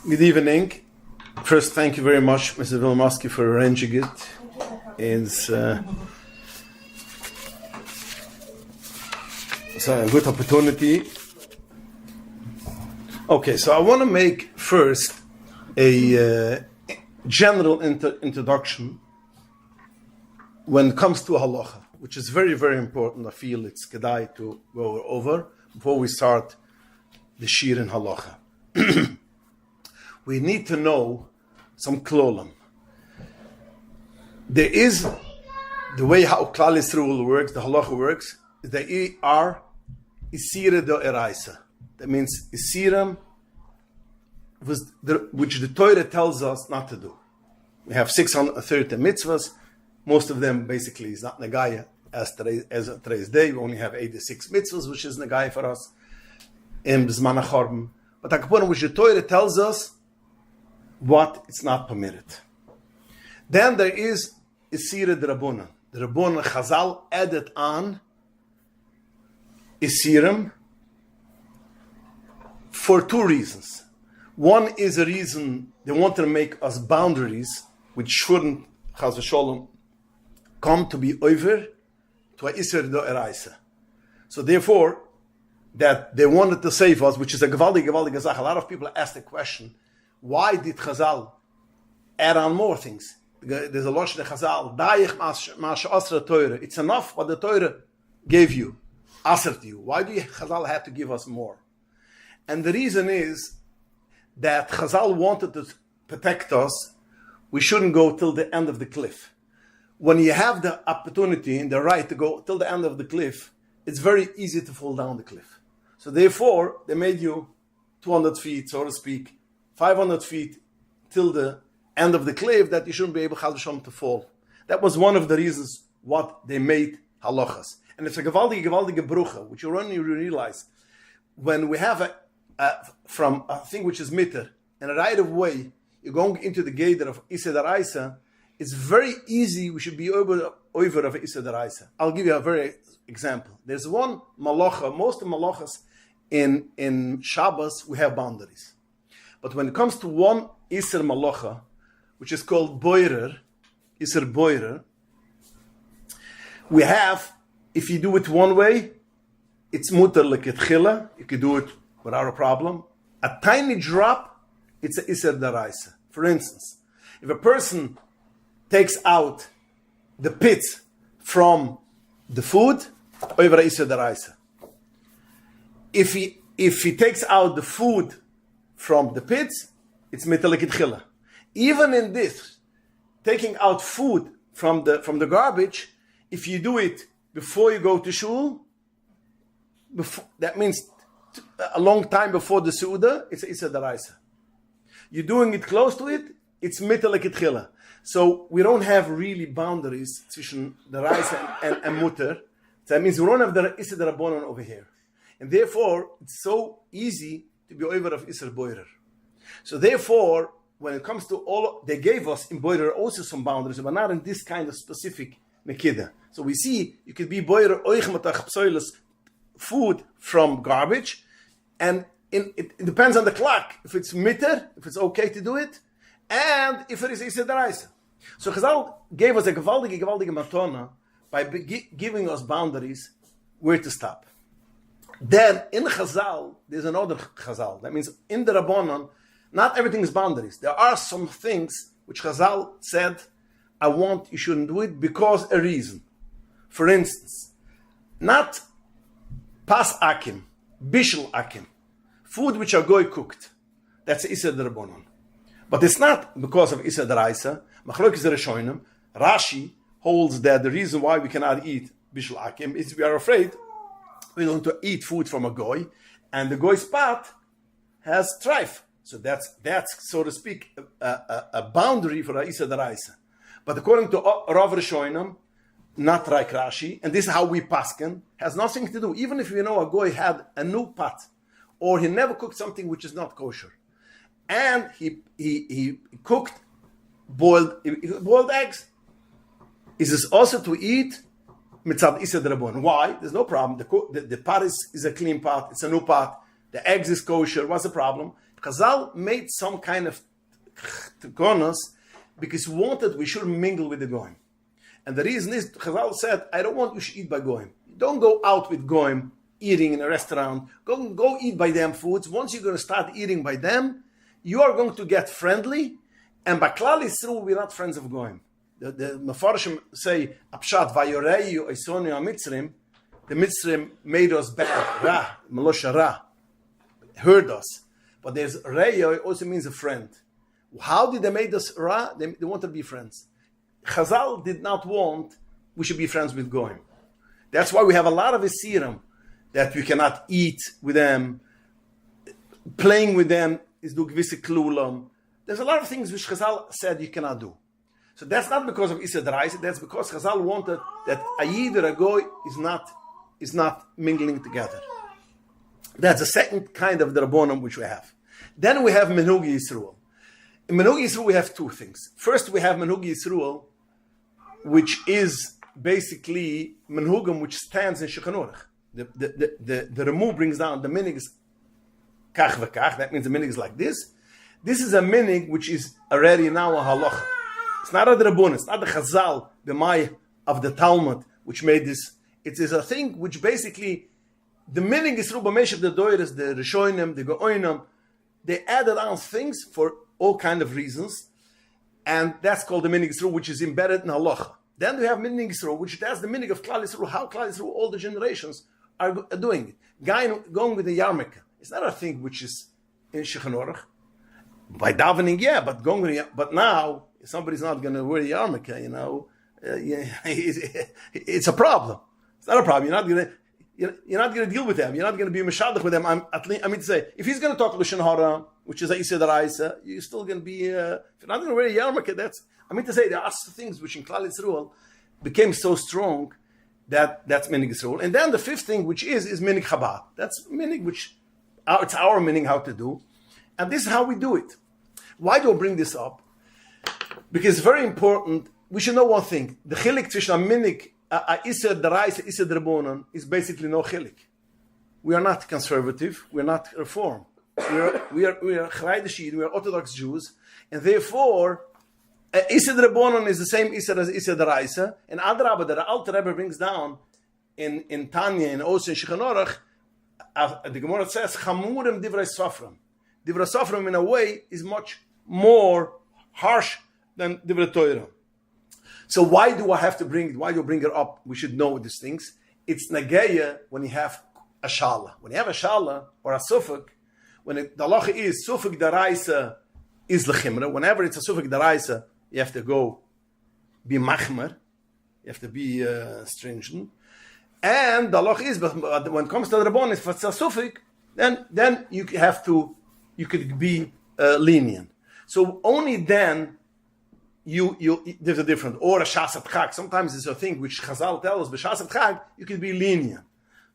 Good evening. First, thank you very much, Mrs. Vilmosky, for arranging it. It's a good opportunity. Okay, so I want to make first a general introduction when it comes to halacha, which is very, very important. I feel it's g'day to go over before we start the shiur in halacha. We need to know some klolim. There is the way how Klal Yisrael works, the halacha works. They are isira do eraisa. That means isiram, which the Torah tells us not to do. We have 630 mitzvahs. Most of them basically is not negaya as today's day. We only have 86 mitzvahs, which is negaya for us in b'zman ha'chorban. But Akapunim, which the Torah tells us what it's not permitted. Then there is isira d'Rabbanan. The Rabbanan Chazal added on isirim for two reasons. One is a reason they want to make us boundaries which shouldn't, chas v'sholom, come to be over to a isir do eraisa. So therefore, that they wanted to save us, which is a gewaldige zach. A lot of people ask the question, why did Chazal add on more things? There's a lot of Chazal, da'ich ma'ashe asra Torah. It's enough what the Torah gave you, asr to you. Why do Chazal have to give us more? And the reason is that Chazal wanted to protect us. We shouldn't go till the end of the cliff. When you have the opportunity and the right to go till the end of the cliff, it's very easy to fall down the cliff. So therefore, they made you 200 feet, so to speak, 500 feet till the end of the cliff, that you shouldn't be able to fall. That was one of the reasons what they made halachas. And it's a gewaldige brucha, which you only realize when we have from a thing which is mitter, and a right of way, you're going into the gate of Issa Daraisa, it's very easy, we should be over of Issa Daraisa. I'll give you a very example. There's one malacha, most of the malachas in Shabbos, we have boundaries. But when it comes to one Isser malacha, which is called boirer, Isser boirer, we have, if you do it one way, it's mutar leketchila, you can do it without a problem. A tiny drop, it's a Isser daraisa. For instance, if a person takes out the pits from the food, over Isser daraisa. If he takes out the food from the pits, it's mitar leketchila. Even in this, taking out food from the garbage, if you do it before you go to shul, that means a long time before the Suda, it's Issa Daraisa. You're doing it close to it, it's Mitar Leketchila. So we don't have really boundaries between Daraisa and Mutter. So that means we don't have the Issa Darabonon over here. And therefore, it's so easy to be over of Issa Boirer. So therefore, when it comes to all, they gave us in Boirer also some boundaries, but not in this kind of specific Mekida. So we see, you could be Boirer Oich Matach Psoilis, food from garbage, and it depends on the clock. If it's mitter, if it's okay to do it, and if it is Issa Daraisa. So Chazal gave us a gewaldige matona by giving us boundaries where to stop. Then in Chazal, there's another Chazal. That means in the Rabbanon, not everything is boundaries. There are some things which Chazal said, I want, you shouldn't do it because a reason. For instance, not pas akim, bishul akim, food which are goy cooked. That's Issa D'Rabbanan. But it's not because of Issa D'Raisa. Machlokes Rishonim, Rashi holds that the reason why we cannot eat bishul akim is we are afraid we're going to eat food from a goy, and the goy's pot has strife. So that's so to speak a boundary for Issa D'Raisa. But according to Rav Rishonim, not like Rashi, and this is how we pasken, has nothing to do. Even if you know a goy had a new pot, or he never cooked something which is not kosher, and he cooked boiled eggs, is this also to eat mitzad Issa D'Rabbanan? Why? There's no problem. The pot is a clean pot. It's a new pot. The eggs is kosher. What's the problem? Chazal made some kind of tikonos because he wanted we shouldn't mingle with the goyim. And the reason is, Chazal said, I don't want you to eat by goyim. Don't go out with goyim, eating in a restaurant. Go eat by them foods. Once you're going to start eating by them, you are going to get friendly. And by Klal Yisrael, we're not friends of goyim. The Mefarshim say, Apshat vayoreyu oisonu ha-mitzrim, the Mitzrim made us bad, ra, melosha ra, hurt us. But there's reyo, it also means a friend. How did they make us ra? They want to be friends. Chazal did not want we should be friends with goyim. That's why we have a lot of isirim that we cannot eat with them. Playing with them is do gewisse klulam. There's a lot of things which Chazal said you cannot do. So that's not because of Issa Daraisa, that's because Chazal wanted that a Yid or a Goy is not mingling together. That's the second kind of the Rabbonim which we have. Then we have Menugi Yisruel. In Menugi Yisruel we have two things. First we have Menugi Yisruel, which is basically Menhugim which stands in Shulchan Aruch. The Remu brings down the minig is kach v'kach, that means the minig is like this. This is a minig which is already now a halacha. It's not a Rabbonim, it's not the Chazal, the Mai of the Talmud, which made this. It is a thing which basically, the minig is Ruba Meshach, the Doiris, the Rishonim, the Go'onim, they added on things for all kind of reasons, and that's called the minig Yisroel, which is embedded in halacha. Then we have minig Yisroel, which that's the minig of Klal Yisroel, how Klal Yisroel, all the generations are doing it. Going with the yarmulke, it's not a thing which is in Shulchan Aruch. By davening, yeah, but now if somebody's not going to wear a yarmulke, it's a problem. It's not a problem. You're not going to deal with them. You're not going to be meshadach with them. I mean to say, if he's going to talk lashon hara, which is a Issa Daraisa, you're still going to be. If you're not going to wear a yarmulke, there are things which in Klal Yisrael became so strong that's minig Yisrael. And then the fifth thing, which is minig Chabad. That's minig which it's our minig how to do, and this is how we do it. Why do I bring this up? Because it's very important. We should know one thing: the chilik tzishna minig. Issa Daraisa, Issa Drabonon is basically no chilik. We are not conservative. We are not reform. We are Chreideshid. We are Orthodox Jews, and therefore Issa Drabonon is the same Issa as Issa Daraisa. And Adrabah, that the Alter Rebbe brings down in Tanya and also in Shulchan Aruch, the Gemara says Chamurim Divrei Sofrim. Divrei Sofrim in a way is much more harsh than Divrei Torah. So why do I have to bring it? Why do you bring it up? We should know these things. It's nageya when you have a shala. When you have a shala or a sufuk, when the halacha is sufuk daraisa is lechimra. Whenever it's a sufuk daraisa, you have to go be machmer. You have to be stringent. And the halacha is, but when it comes to the Rabbonim, if it's a sufuk, then you could be lenient. So only then. There's a different, or a shasat chag. Sometimes it's a thing which Chazal tells us, but shasat chag, you can be lenient.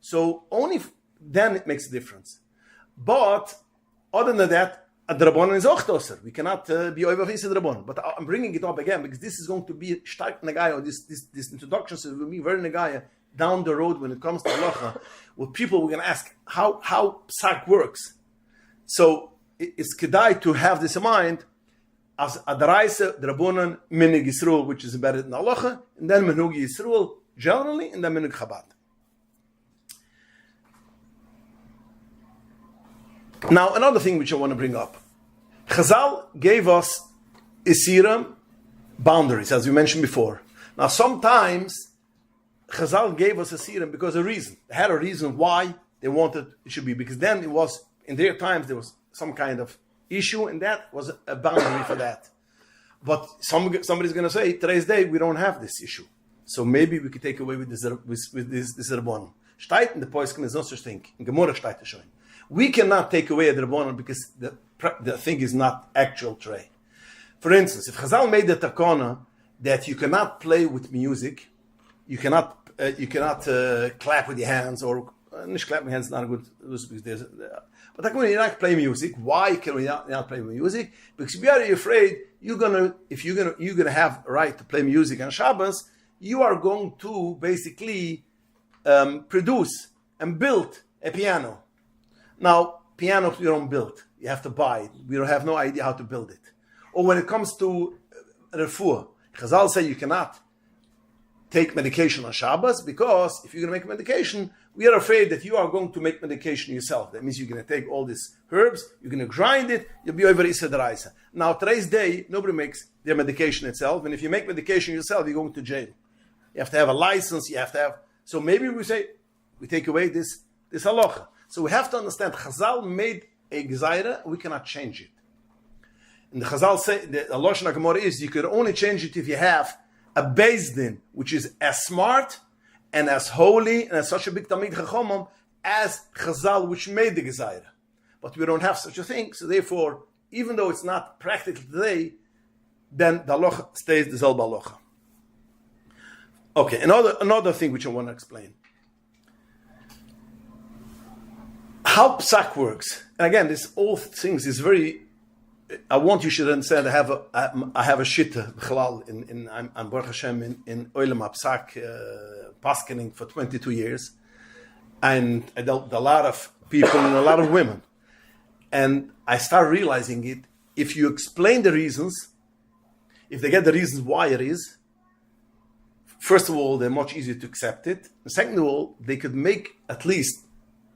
So only then it makes a difference. But other than that, a drabonon is ochtoser. We cannot be over his drabonon. But I'm bringing it up again because this is going to be stark negaya. This introduction will be very negaya down the road when it comes to halacha. Well, people were going to ask how psak works. So it's kedai to have this in mind. As Adaraisa, the Rabbonon, Minig Yisroel, which is embedded in halacha, and then Menugi Yisroel generally, and then Minig Chabad. Now, another thing which I want to bring up. Chazal gave us Isirim boundaries, as we mentioned before. Now, sometimes Chazal gave us Isirim because of a reason. They had a reason why they wanted it should be, because then it was, in their times, there was some kind of issue, and that was a boundary for that. But somebody's going to say, today's day, we don't have this issue. So maybe we could take away with this Rabbonim. Steigt in the Poiskin is no such thing. In Gemara steigt es schon. We cannot take away a Rabbonim because the thing is not actual tray. For instance, if Chazal made the takana that you cannot play with music, you cannot clap with your hands, or nicht clap with hands is not a good because but when you not play music, why can we not play music? Because we are afraid you're gonna have a right to play music on Shabbos. You are going to basically produce and build a piano. Now, piano you don't build. you have to buy it. We don't have no idea how to build it. Or when it comes to refuah, Chazal say you cannot take medication on Shabbos because if you're going to make medication, we are afraid that you are going to make medication yourself. That means you're going to take all these herbs, you're going to grind it, you'll be over Issa D'Oraisa. Now, today's day, nobody makes their medication itself, and if you make medication yourself, you're going to jail. You have to have a license, you have to have... So maybe we say, we take away this halacha. So we have to understand, Chazal made a gezaira, we cannot change it. And the Chazal say, the Lashon HaGemara is, you could only change it if you have a Beis Din, which is as smart and as holy and as such a big Talmid Chachomim as Chazal, which made the gezaira. But we don't have such a thing, so therefore, even though it's not practical today, then the halacha stays the Zelba halacha. Okay, another thing which I want to explain. How psak works. And again, this all things is very... I want you should understand. I have a shitta b'chalal in Baruch Hashem in Olam HaPsak paskening for 22 years, and I dealt with a lot of people and a lot of women, and I start realizing it. If you explain the reasons, if they get the reasons why it is, first of all, they're much easier to accept it. And second of all, they could make at least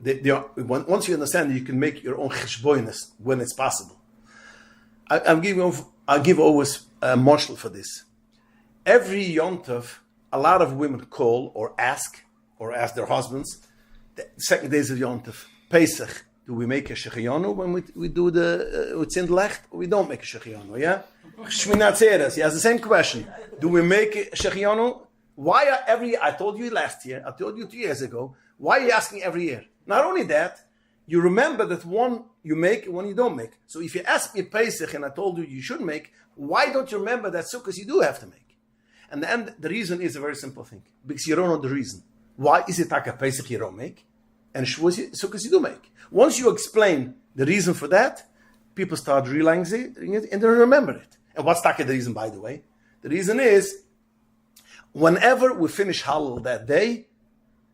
once you understand it, you can make your own cheshboinus when it's possible. I'll give always a marshal for this. Every Yom Tov, a lot of women call or ask their husbands, the second days of Yom Tov, Pesach, do we make a shechianu when we do the Tzindlecht, or we don't make a shechianu, yeah? Shmini Atzeres, he has the same question. Do we make a shechianu? Why I told you last year, I told you 2 years ago, why are you asking every year? Not only that, you remember that one you make and one you don't make. So if you ask me Pesach and I told you should make, why don't you remember that Sukkot you do have to make? And then the reason is a very simple thing. Because you don't know the reason. Why is it Taka Pesach you don't make? And Sukkot you do make. Once you explain the reason for that, people start realizing it and they remember it. And what's Taka the reason, by the way? The reason is, whenever we finish Hallel that day,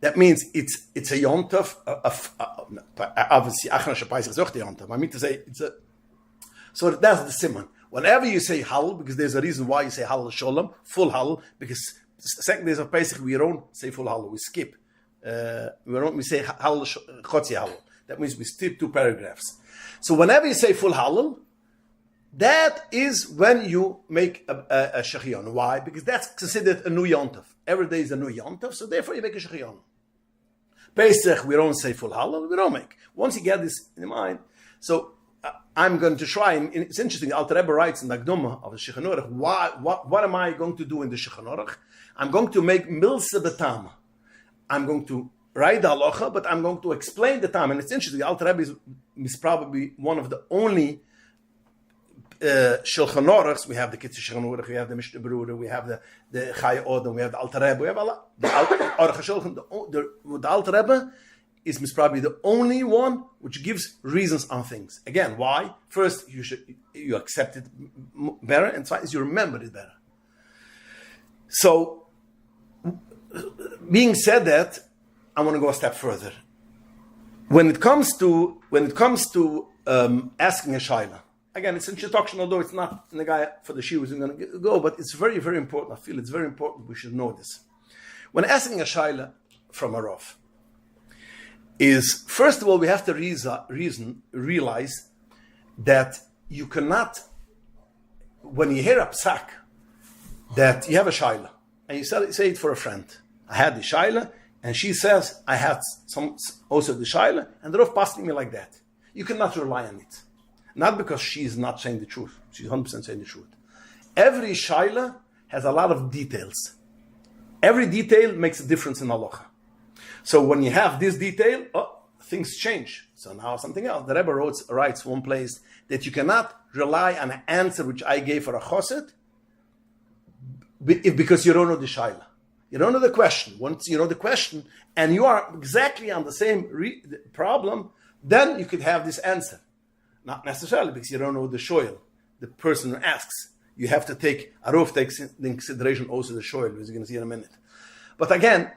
that means it's a Yom Tov. Obviously, Achron Shapais is also the Yom Tov. I mean to say it's a. So that's the simon. Whenever you say Hallel, because there's a reason why you say Hallel Sholem, full Hallel, because second days of Pesach we don't say full Hallel, we skip. We say Hallel Chotzi Hallel. That means we skip 2 paragraphs. So whenever you say full Hallel, that is when you make a shechion. Why? Because that's considered a new Yom Tov. Every day is a new Yom Tov, so therefore you make a shechion. Pesach, we don't say full Hallel, we don't make. Once you get this in mind, so I'm going to try, and it's interesting, Alter Rebbe writes in the Agdoma of the Shulchan Aruch, what am I going to do in the Shulchan Aruch? I'm going to make milsa betama. I'm going to write the halacha, but I'm going to explain the time. And it's interesting, the Alter Rebbe is probably one of the only Shulchan Aruchs. We have the Kitzur Shulchan Aruch, we have the Mishnah Berurah, we have the Chai Odom, we have the Alter Rebbe, we have a lot. The Aruch HaShulchan, the Alter Rebbe is probably the only one which gives reasons on things. Again, why? First, you accept it better, and second, you remember it better. So, being said that, I want to go a step further. When it comes to asking a shaila, again, it's an introduction, although it's not the guy for the shiur isn't going to go, but it's very, very important. I feel it's very important we should know this. When asking a shaila from a Rav, is first of all we have to realize that you cannot, when you hear a psak, that you have a shaila, and you say it for a friend. I had the shaila, and she says, I had also the shaila, and the Rav passed me like that. You cannot rely on it. Not because she is not saying the truth. She's 100% saying the truth. Every shaila has a lot of details. Every detail makes a difference in halacha. So when you have this detail, things change. So now something else. The Rebbe writes one place that you cannot rely on an answer which I gave for a choset because you don't know the shaila. You don't know the question. Once you know the question and you are exactly on the same problem, then you could have this answer. Not necessarily because you don't know the shoyl, the person who asks. You have to take, a Rav takes in consideration also the shoyl, as you're going to see in a minute. But again,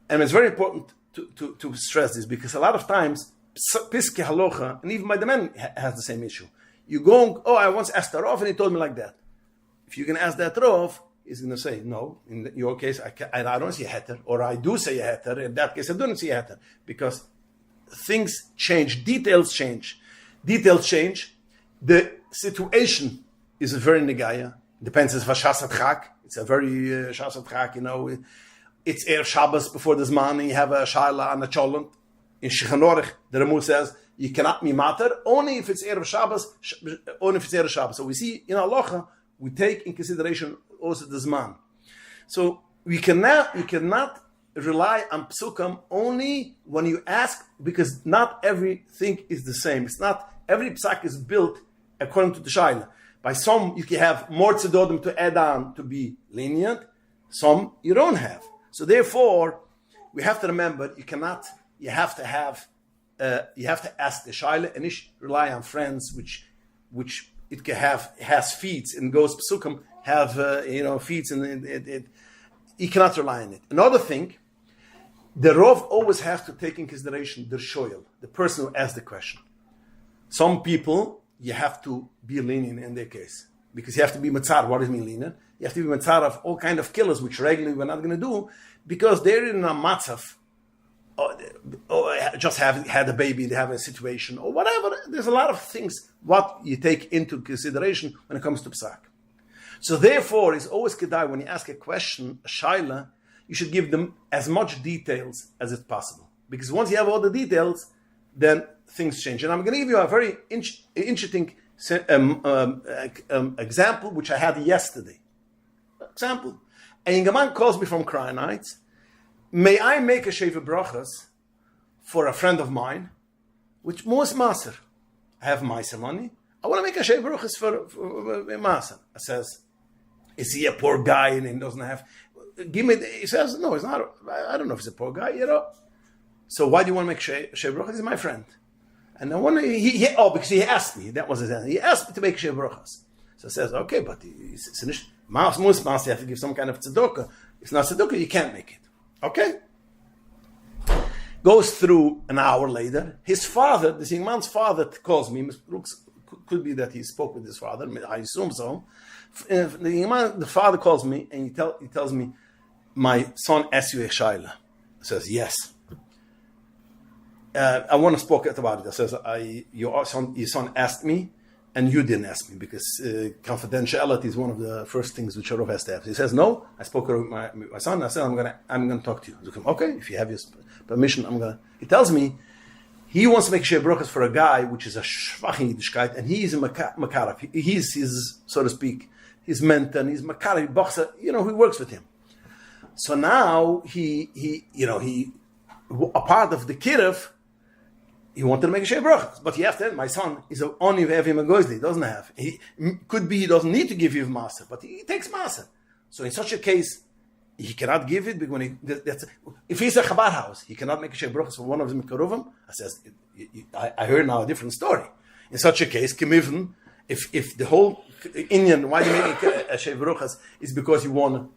and it's very important to stress this, because a lot of times piske halacha, and even by the men has the same issue. You go, I once asked the Rav and he told me like that. If you can ask that Rav, he's going to say, no, in your case, I don't see a heter, or I do say a heter. In that case, I don't see a heter, because things change, details change. The situation is a very negaya. Depends if it's Shasat Chak. It's a very Shasat Chak, It's Erev Shabbos before this man, you have a Shaila and a Cholent. In Shechan the Ramu says, you cannot be matter, only if it's Erev Shabbos, So we see, in Halacha, we take in consideration also this man. So you cannot rely on psukam only when you ask, because not everything is the same. It's not, every psak is built according to the Shaila. By some, you can have more tzedodim to add on to be lenient. Some you don't have. So therefore, we have to remember, you have to ask the Shaila and rely on friends, which it can has feeds and goes psukam, have feeds, and you cannot rely on it. Another thing, the Rav always has to take in consideration the shoyel, the person who asked the question. Some people, you have to be lenient in their case, because you have to be matzar. What does mean lenient? You have to be matzar of all kind of killers, which regularly we're not going to do, because they're in a matzav, or just had a baby, they have a situation, or whatever. There's a lot of things what you take into consideration when it comes to psak. So therefore, it's always kedai, when you ask a question, a shaila, you should give them as much details as it's possible. Because once you have all the details, then things change. And I'm going to give you a very interesting example, which I had yesterday. Example. A young man calls me from Krayanites. May I make a sheva brachas for a friend of mine, which most maser. I have maser money. I want to make a sheva brachas for maser. I says, is he a poor guy and he doesn't have? He says, no, he's not. I don't know if he's a poor guy, So why do you want to make sheva brachas? He's my friend. And I want to, because he asked me. That was his answer. He asked me to make sheva brachas. So I says, okay, but it's nicht most master, you have to give some kind of tzedakah. If it's not tzedakah, you can't make it. Okay? Goes through an hour later. His father, this young man's father, calls me. Could be that he spoke with his father. I assume so. The father calls me and he tells me, my son asked you a shaila. He says, yes. I want to speak about it. I says, your son asked me, and you didn't ask me, because confidentiality is one of the first things which a Rav has to have. He says, no, I spoke with my son. I said, I'm going to talk to you. Okay, if you have your permission, He tells me he wants to make sheva brachas for a guy which is a shvach in Yiddishkeit, and he is a makaraf. He's his, so to speak, his mentor, and he's makaraf, boxer, he works with him. So now he a part of the kiruv, he wanted to make a sheva brachas, but my son is only having a goizli, he doesn't have. He doesn't need to give you maser, but he takes maser. So in such a case, he cannot give it, because if he's a Chabad house, he cannot make a sheva brachas for one of the Mikaruvim. I heard now a different story. In such a case, Kimivn, if the whole Indian, why you make a sheva brachas is because you want to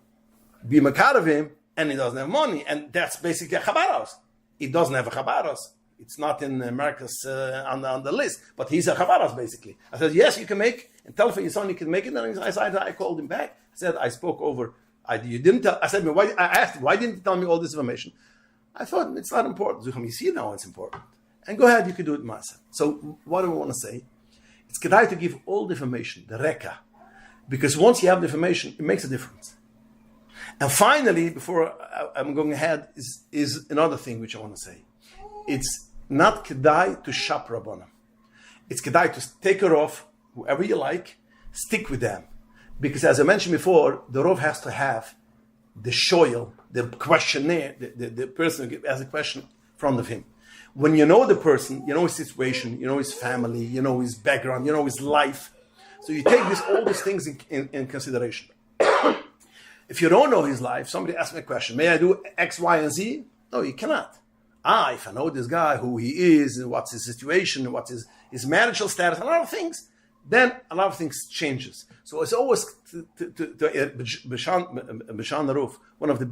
be Makar of him, and he doesn't have money, and that's basically a Chabad house. He doesn't have a Chabad house. It's not in America's on the list, but he's a Chabad house basically. I said, yes, you can make, and tell for your son you can make it. And I called him back. I said, I spoke over. You didn't tell. I said, I asked, why didn't you tell me all this information? I thought it's not important. You see now it's important. And go ahead, you can do it, Masa. So what do I want to say? It's kedai to give all the information, the reka, because once you have the information, it makes a difference. And finally, before I'm going ahead, is another thing which I want to say. It's not kedai to shop rabbanim. It's kedai to take her off, whoever you like, stick with them. Because as I mentioned before, the Rav has to have the shoyel, the questionnaire, the person who has a question in front of him. When you know the person, you know his situation, you know his family, you know his background, you know his life. So you take all these things in consideration. If you don't know his life, somebody asks me a question, may I do X, Y, and Z? No, you cannot. If I know this guy, who he is, and what's his situation, and what's his marital status, a lot of things, then a lot of things changes. So it's always Bishan Roof, the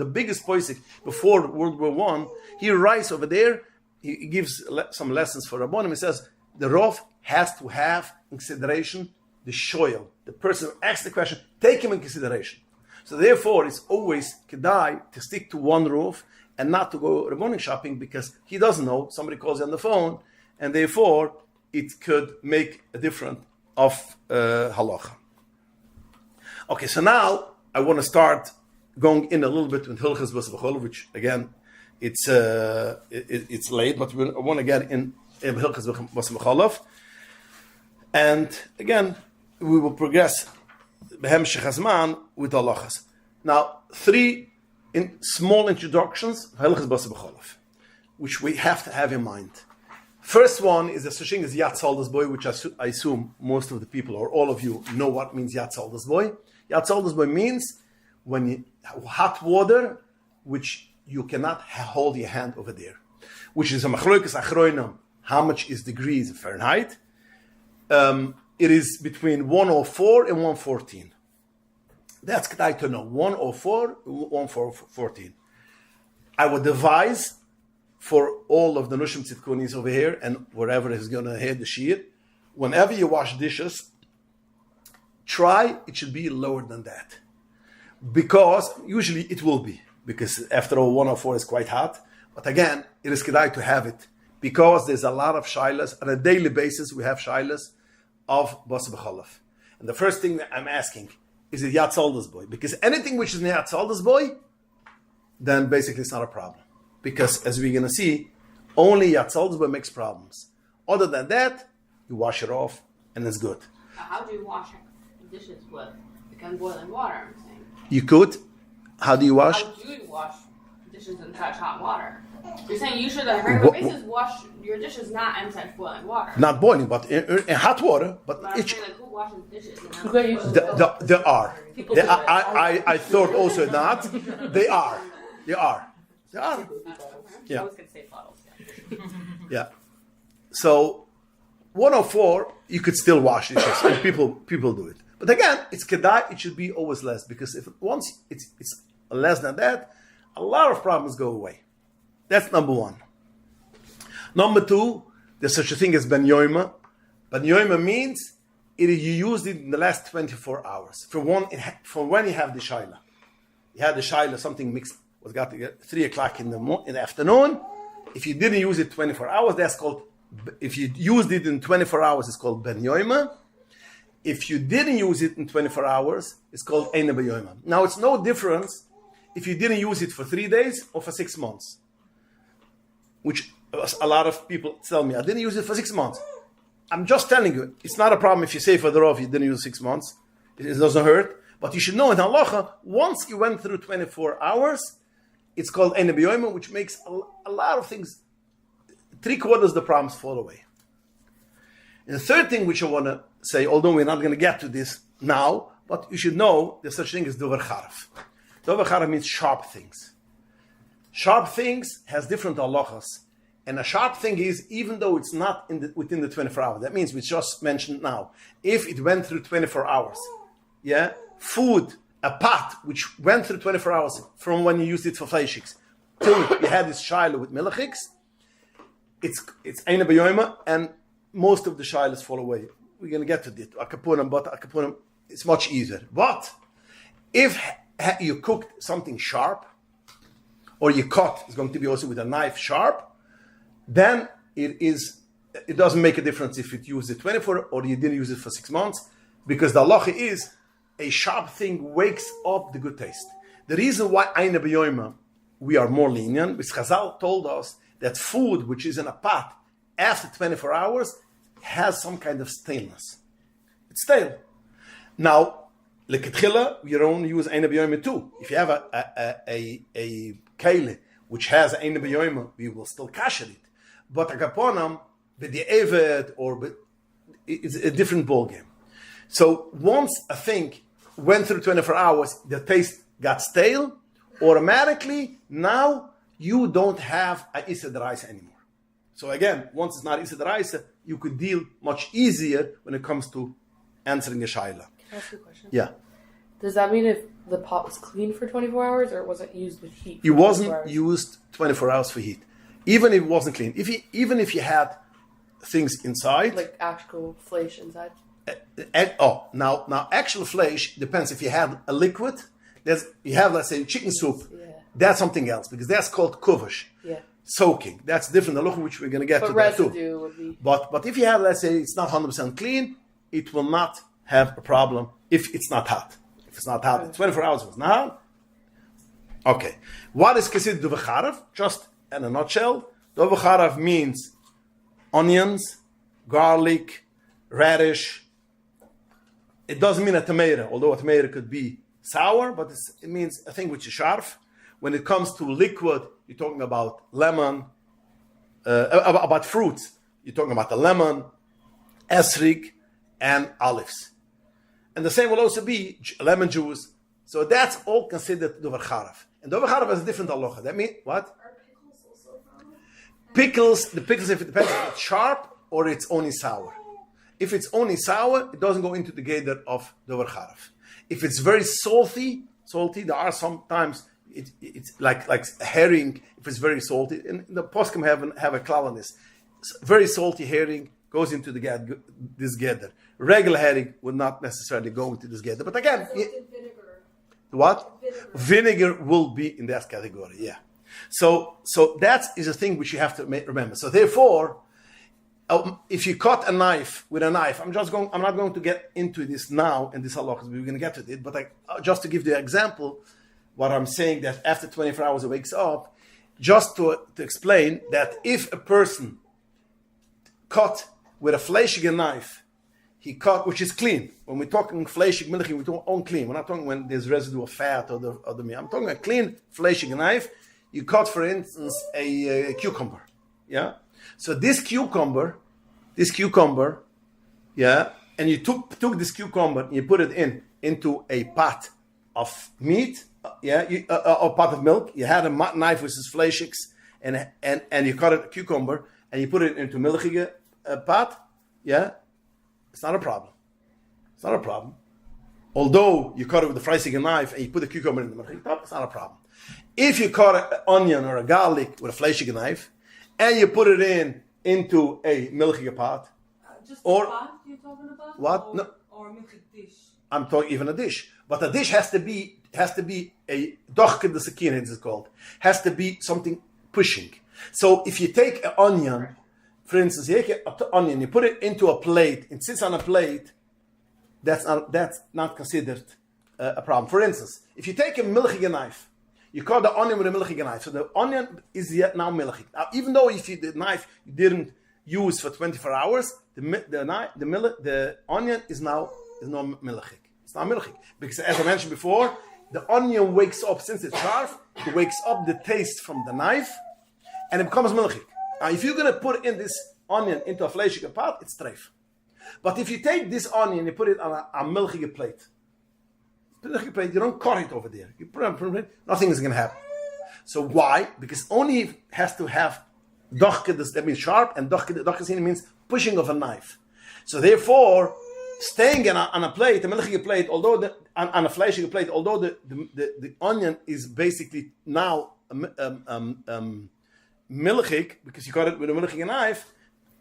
biggest poisik before World War I. He writes over there. He gives some lessons for Rabbonim. He says the Rov has to have in consideration the shoyel. The person who asks the question, take him in consideration. So therefore, it's always kedai to stick to one roof and not to go Rabbonim shopping, because he doesn't know. Somebody calls you on the phone, and therefore it could make a difference of halacha. Okay, so now I want to start going in a little bit with Hilchos Basabachol, which again, it's late, but I want to get in Hilchos Basabachol. And again, we will progress behemshech hazman with halachas. Now, 3 small introductions, Hilchos Basabachol, which we have to have in mind. First one is a such thing as Yatzaldas boy, which I assume most of the people or all of you know what means Yatzaldas boy. Yatzaldas boy means when hot water, which you cannot hold your hand over there, which is a machlokas achroinam. How much is degrees Fahrenheit? It is between 104 and 114. That's what I to know. 104, 114. I would advise for all of the Nushim Tzidkunis over here and wherever is going to hear the Shir, whenever you wash dishes, try it should be lower than that. Because usually it will be. Because after all, 104 is quite hot. But again, it is kedai to have it. Because there's a lot of shilas. On a daily basis, we have shilas of Bas B'chalav. And the first thing that I'm asking, is it Yatzaldas boy? Because anything which is Yatzaldas boy, then basically it's not a problem. Because as we're going to see, only Yatzaldas boy makes problems. Other than that, you wash it off and it's good. How do you wash dishes with boiling water, I'm saying? You could. How do you wash? How do you wash dishes in such hot water? You're saying you should on a regular basis wash your dishes not in such boiling water. Not boiling, but in hot water. But I'm saying, like, who washes dishes? There are. I thought also not. They are. Yeah. I was going to say bottles. Yeah. So 104, you could still wash dishes, and people do it. But again, it's kedai. It should be always less, because if once it's less than that, a lot of problems go away. That's number one. Number two, there's such a thing as ben yoima. Ben yoima means you used it in the last 24 hours. From when you have the shaila. You had the shaila, something mixed, was got to get 3 o'clock in the afternoon. If you didn't use it 24 hours, that's called, if you used it in 24 hours, it's called ben yoima. If you didn't use it in 24 hours, it's called eina ben yoima. Now, it's no difference if you didn't use it for 3 days or for 6 months. Which a lot of people tell me, I didn't use it for 6 months. I'm just telling you, it's not a problem if you say for the Rav you didn't use 6 months. It doesn't hurt. But you should know in halacha, once you went through 24 hours, it's called eina ben yoima, which makes a lot of things, 3/4 of the problems fall away. And the third thing which I want to say, although we're not going to get to this now, but you should know there's such thing as dover charaf. Dover charaf means sharp things. Sharp things has different halachas. And a sharp thing is, even though it's not within the 24 hours, that means we just mentioned now, if it went through 24 hours, food, a pot, which went through 24 hours from when you used it for fleishiks, till you had this shiloh with milachiks, it's eina ben yoima, and most of the shilohs fall away. We're going to get to this. Akapunim, but akapunim, it's much easier. But if you cooked something sharp, or you cut, it's going to be also with a knife sharp, then it doesn't make a difference if it used it 24 or you didn't use it for 6 months, because the halacha is a sharp thing wakes up the good taste. The reason why eina ben yoima we are more lenient, because Chazal told us that food which is in a pot after 24 hours has some kind of staleness. It's stale. Now, leketchila, we only use eina ben yoima too. If you have a kele which has eina ben yoima, we will still kasher it. But a kaponam, b'di'evet, or it's a different ballgame. So once a thing went through 24 hours, the taste got stale, automatically now you don't have a Issa D'Oraisa anymore. So again, once it's not Issa D'Oraisa, you could deal much easier when it comes to answering a shaila. Can I ask you a question? Yeah. Does that mean if the pot was clean for 24 hours or it wasn't used with heat? It wasn't used 24 hours for heat. Even if it wasn't clean. Even if you had things inside. Like actual flesh inside? Now actual flesh depends. If you have a liquid, you have, let's say, chicken soup. Yeah. That's something else because that's called kuvash. Yeah. Soaking. That's different. The look which we're going to get but to that too. residue would be. But if you have, let's say, it's not 100% clean, it will not have a problem if it's not hot. If it's not hot, 24 hours was not hot. Okay. What is considered dover charav? Just in a nutshell, dover charav means onions, garlic, radish. It doesn't mean a tomato, although a tomato could be sour, but it means a thing which is sharp. When it comes to liquid, you're talking about lemon, about fruits. You're talking about the lemon, esrig, and olives. And the same will also be lemon juice. So that's all considered dover charav. And dover charav is a different halacha. That means, what? Are pickles also from? Pickles, if it depends if it's sharp or it's only sour. If it's only sour, it doesn't go into the gather of dover charav. If it's very salty, there are sometimes it's like herring. If it's very salty, and the poskim have a klal on this. Very salty herring goes into this gather. Regular herring would not necessarily go into this gather. But again, Vinegar. what? Vinegar. Vinegar will be in that category. Yeah. So that is a thing which you have to remember. So therefore, if you cut a knife with a knife, I'm not going to get into this now in this halakha. We're going to get to it, but just to give the example, what I'm saying that after 24 hours it wakes up, just to explain that if a person cut with a fleshige knife, he cut, which is clean. When we're talking fleshig milchi, we're talking unclean. We're not talking when there's residue of fat or the meat. I'm talking a clean fleshig knife. You cut, for instance, a cucumber. Yeah. So this cucumber, yeah, and you took this cucumber and you put it into a pot of meat, yeah, a pot of milk. You had a knife which is fleshigs, and you cut a cucumber and you put it into milchige pot, yeah. It's not a problem. It's not a problem. Although you cut it with a freisige knife and you put the cucumber in the milchige pot, it's not a problem. If you cut an onion or a garlic with a fleshige knife and you put it into a milchige pot, just or a pot you're talking about? what? No, or make a dish. I'm talking even a dish, but a dish has to be a dochke de sakina, it's called. Has to be something pushing. So if you take an onion, for instance, you take an onion, you put it into a plate, it sits on a plate, that's not considered a problem. For instance, if you take a milchige knife, you cut the onion with a milchige knife, so the onion is yet now milchig. Now, even though if the knife you didn't use for 24 hours, the onion is now milchig. It's not milchig because, as I mentioned before, the onion wakes up, since it's sharp, it wakes up the taste from the knife, and it becomes milchig. Now, if you're going to put in this onion into a fleshige pot, it's treif. But if you take this onion and you put it on a milchige plate, you don't cut it over there. You put it, nothing is going to happen. So why? Because only has to have dochke, that means sharp, and dochke means pushing of a knife. So therefore, staying on a plate, a milchige plate, although on a fleshige plate, although the onion is basically now milchig, because you cut it with a milchige knife,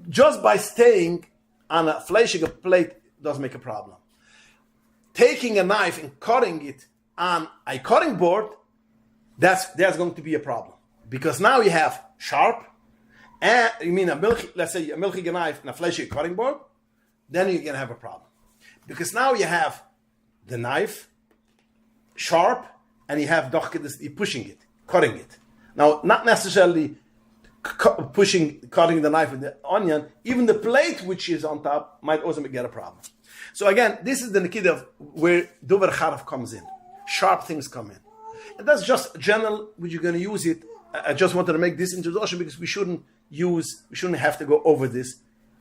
just by staying on a fleshige plate doesn't make a problem. Taking a knife and cutting it on a cutting board, that's going to be a problem. Because now you have sharp, and you mean let's say a milchige knife and a fleshy cutting board, then you're going to have a problem. Because now you have the knife, sharp, and you have you're pushing it, cutting it. Now, not necessarily cutting the knife with the onion, even the plate which is on top might also get a problem. So again, this is the nikid of where dover charav comes in. Sharp things come in. And that's just general, which you're going to use it. I just wanted to make this introduction because we shouldn't have to go over this.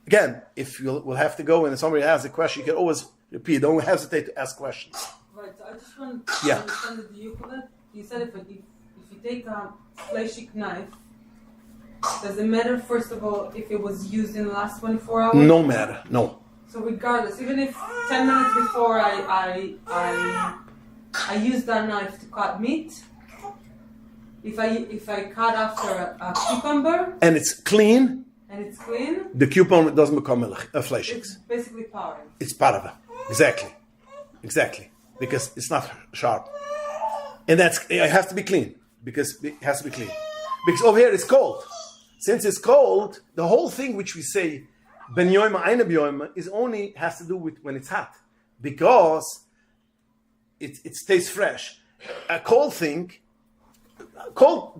Again, if we'll have to go and somebody has a question, you can always repeat. Don't hesitate to ask questions. Right, so I just want to understand the diuk of it. You said if you take a fleshy knife Does it matter, first of all, if it was used in the last 24 hours? No matter, no. So regardless, even if 10 minutes before I use that knife to cut meat, if I cut after a cucumber And it's clean, and it's clean, the cucumber doesn't become flesh. it's basically powder. It's parava. Exactly. Because it's not sharp. And it has to be clean. Because it has to be clean. Because over here it's cold. Since it's cold, the whole thing which we say, ben yoima eine b'yoima, is only has to do with when it's hot. Because it stays fresh. A cold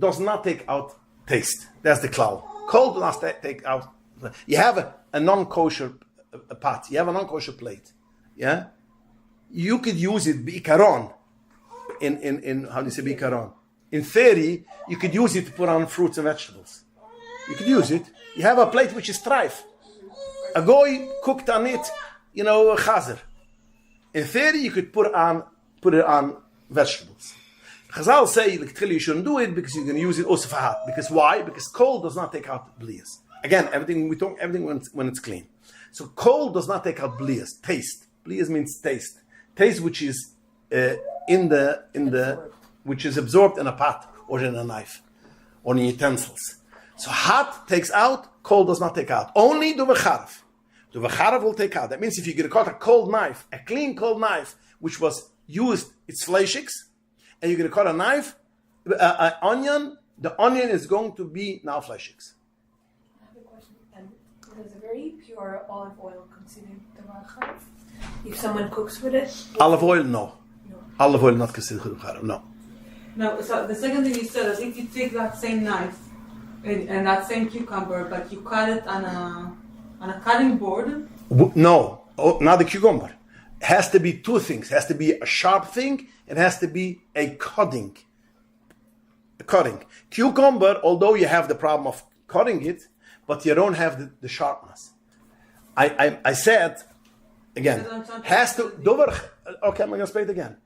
does not take out taste. That's the cloud. Cold does not take out. You have a non-kosher pot. You have a non-kosher plate. Yeah? You could use it b'ikaron. In how do you say b'ikaron? In theory, you could use it to put on fruits and vegetables. You could use it. You have a plate which is treif. A goy cooked on it, chazer. In theory, you could put it on vegetables. Chazal say you shouldn't do it because you're going to use it also for hot. Because why? Because cold does not take out blias. Again, everything when it's clean. So cold does not take out blias. Taste. Blias means taste. Taste which is which is absorbed in a pot or in a knife or in utensils. So hot takes out, cold does not take out. Only the v'charav. The v'charav will take out. That means if you're going to cut a cold knife, a clean cold knife, which was used, it's fleishiks, and you're going to cut a knife, an onion, the onion is going to be now fleishiks. I have a question. Does a very pure olive oil consider the v'charav? If someone cooks with it? Olive oil, no. Olive oil not considered v'charav, no. No, so the second thing you said is if you take that same knife and that same cucumber, but you cut it on a cutting board. No, not the cucumber. It has to be two things. It has to be a sharp thing. It has to be a cutting. Cucumber, although you have the problem of cutting it, but you don't have the sharpness. I said again, has to dover. Okay, I'm going to say it again.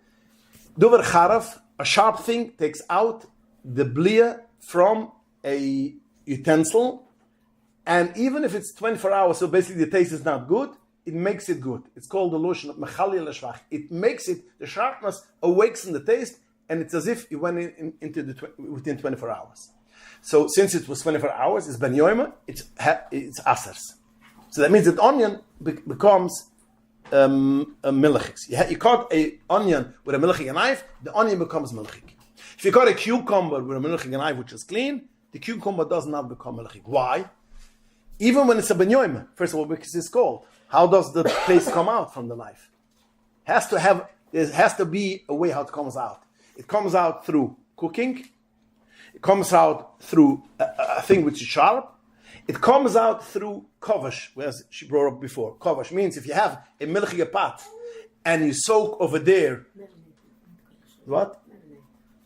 Dover charav, a sharp thing takes out the blia from a utensil, and even if it's 24 hours, so basically the taste is not good, it makes it good. It's called the lotion of mechali l'shvach. It makes it, the sharpness awakes in the taste, and it's as if it went into within 24 hours. So since it was 24 hours, it's ben yoima, it's asers. So that means that onion becomes a milchik. You cut an onion with a milchik knife, the onion becomes milchik. If you cut a cucumber with a milchik knife which is clean, the cucumber does not become milchik. Why? Even when it's a ben yoima, first of all, because it's cold, how does the taste come out from the knife? There has to be a way how it comes out. It comes out through cooking. It comes out through a thing which is sharp. It comes out through kovash, as she brought up before. Kovash means if you have a milchige pot and you soak over there. What?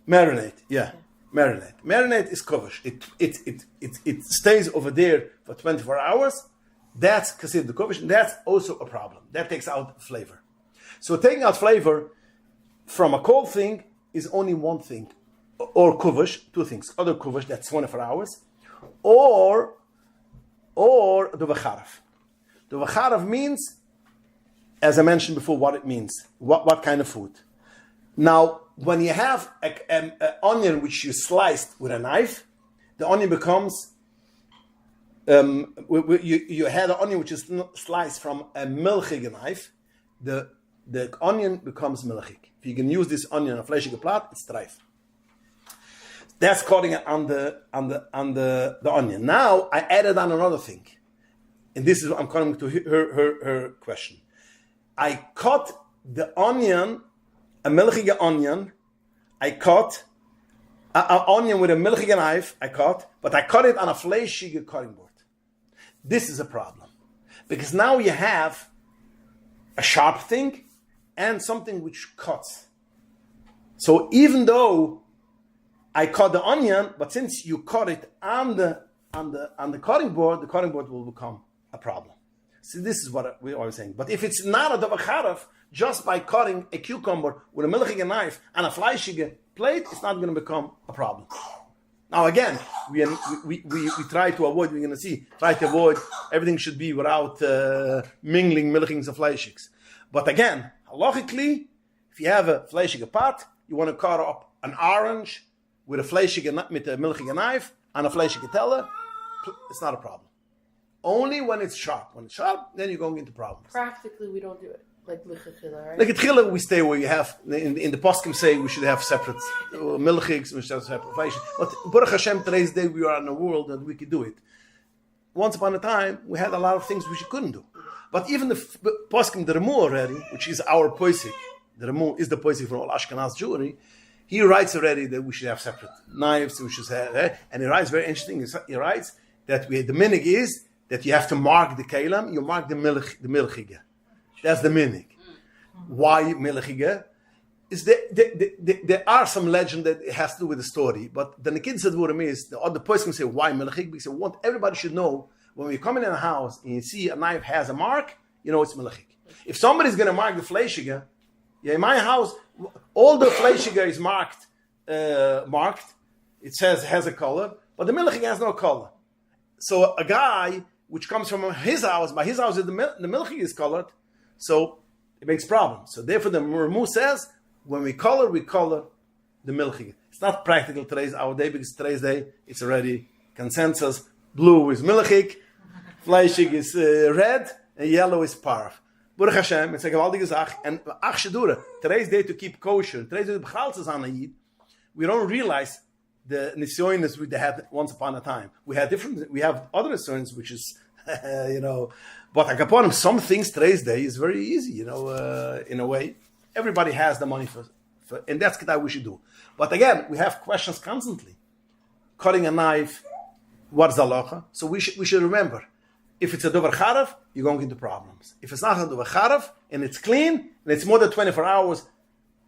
Marinate. Yeah. Marinate. Marinate is kovash. It stays over there for 24 hours. That's considered the kovash, and that's also a problem. That takes out flavor. So taking out flavor from a cold thing is only one thing. Or kovash, two things. Other kovash, that's 24 hours. Or the v'charav. The v'charav means, as I mentioned before, what it means. What kind of food. Now, when you have an onion which you sliced with a knife, the onion becomes, you had an onion which is sliced from a milchige knife, the onion becomes milchig. If you can use this onion on a fleshige plate, it's treif. That's cutting it on the onion. Now I added on another thing, and this is what I'm coming to her question. I cut the onion, a milchige onion. I cut an onion with a milchige knife. But I cut it on a fleshige cutting board. This is a problem because now you have a sharp thing and something which cuts. So even though I cut the onion, but since you cut it on the cutting board, the cutting board will become a problem. See, this is what we are saying. But if it's not a v'charav, just by cutting a cucumber with a milchige knife on a fleischige plate, it's not going to become a problem. Now again, we try to avoid, we're going to see, try to avoid, everything should be without mingling milchings and fleischigs. But again, halachically, if you have a fleischige pot, you want to cut up an orange with a milchige knife and a fleischige teller, it's not a problem. Only when it's sharp. When it's sharp, then you're going into problems. Practically, we don't do it. Like lichachila, right? Like at Chila, we stay where you have, in the poskim say we should have separate milchigs, we should have separate fleisch. But Baruch Hashem, today's day we are in a world that we could do it. Once upon a time, we had a lot of things which you couldn't do. But even the poskim, the Remu already, which is our poisik, the Remu is the poisik from all Ashkenaz Jewry, he writes already that we should have separate knives, we should have, and he writes very interesting, he writes that the minig is that you have to mark the kelam, you mark the milchige. That's the minig. Why milchige? Is there are some legend that it has to do with the story, but the Dikkinegstאן is the other person say why milchig, because everybody should know when we come in a house and you see a knife has a mark, you know it's milchig. If somebody's going to mark the fleischige, in my house, all the fleischige is marked. It says has a color, but the milchig has no color. So a guy which comes from his house, by his house the milchig is colored, so it makes problems. So therefore the Remu says, when we color the milchig. It's not practical our day, because today's day, it's already consensus. Blue is milchig, fleischig is red, and yellow is parv. Baruch Hashem, it's a gewaltige Sache. And today's day to keep kosher, today's day to bechalzes on a yid, we don't realize the nisyonis we had once upon a time. We have other nisyonis, which is, but akaponim, some things today's day is very easy, in a way. Everybody has the money for and that's what we should do. But again, we have questions constantly. Cutting a knife, what's the halacha? So we should remember, if it's a dover charav, you're going into problems. If it's not a dover charav, and it's clean, and it's more than 24 hours,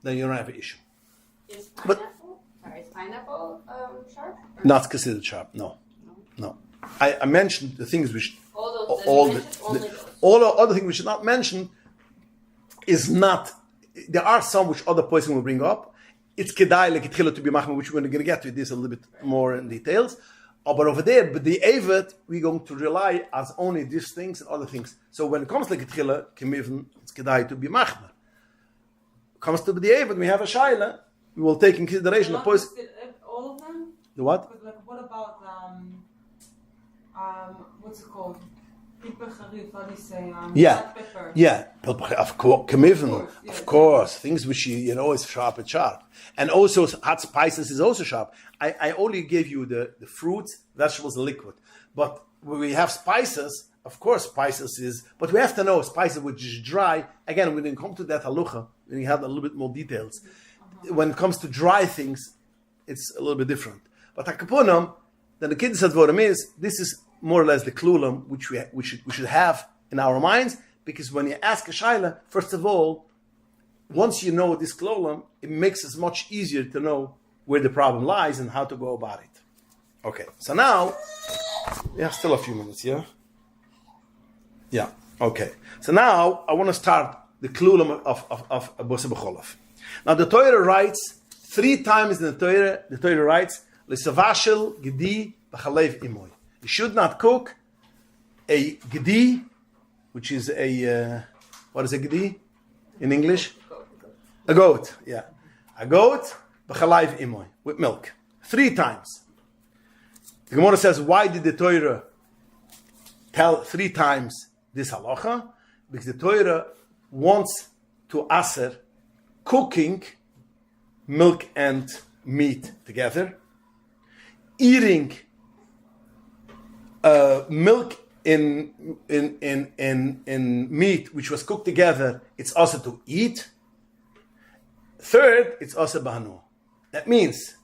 then you don't have an issue. Is pineapple sharp? Not considered sharp, no. I mentioned the things which All the other things we should not mention is not. There are some which other person will bring up. It's kedai like to be machma, which we're going to get to this a little bit more in details. But over there, but the evet, we're going to rely as only these things and other things. So when it comes to ketchila, it's kedai to be machma. Comes to the evet, we have a shaila. We will take in consideration the poison. All of them. The what? But like, what about what's it called? Pepper charif, how do you say? Black pepper. Yeah, of course, things which is sharp and sharp, and also hot spices is also sharp. I only gave you the fruits, vegetables, and liquid, but when we have spices, of course, spices is. But we have to know spices which is dry. Again, when we come to that halucha, we have a little bit more details. When it comes to dry things, it's a little bit different. But akapunam, then the Dikkinegstאן is this is more or less the klulam which we should have in our minds, because when you ask a shaila, first of all, once you know this klulam, it makes it much easier to know where the problem lies and how to go about it. Okay, so now we have still a few minutes, yeah? Yeah, okay. So now I want to start the klulam of Bosa B'Cholov. Now the Torah writes 3 times in the Torah writes L'savashel Gdli b'chalev imoy. You should not cook a gdli, which is what is a gdli in English? A goat, yeah. A goat, b'chalev imoy, with milk. 3 times. The Gemara says, why did the Torah tell 3 times this halacha? Because the Torah wants to aser cooking milk and meat together, eating milk in meat which was cooked together, it's also to eat. Third, it's also bahanu. That means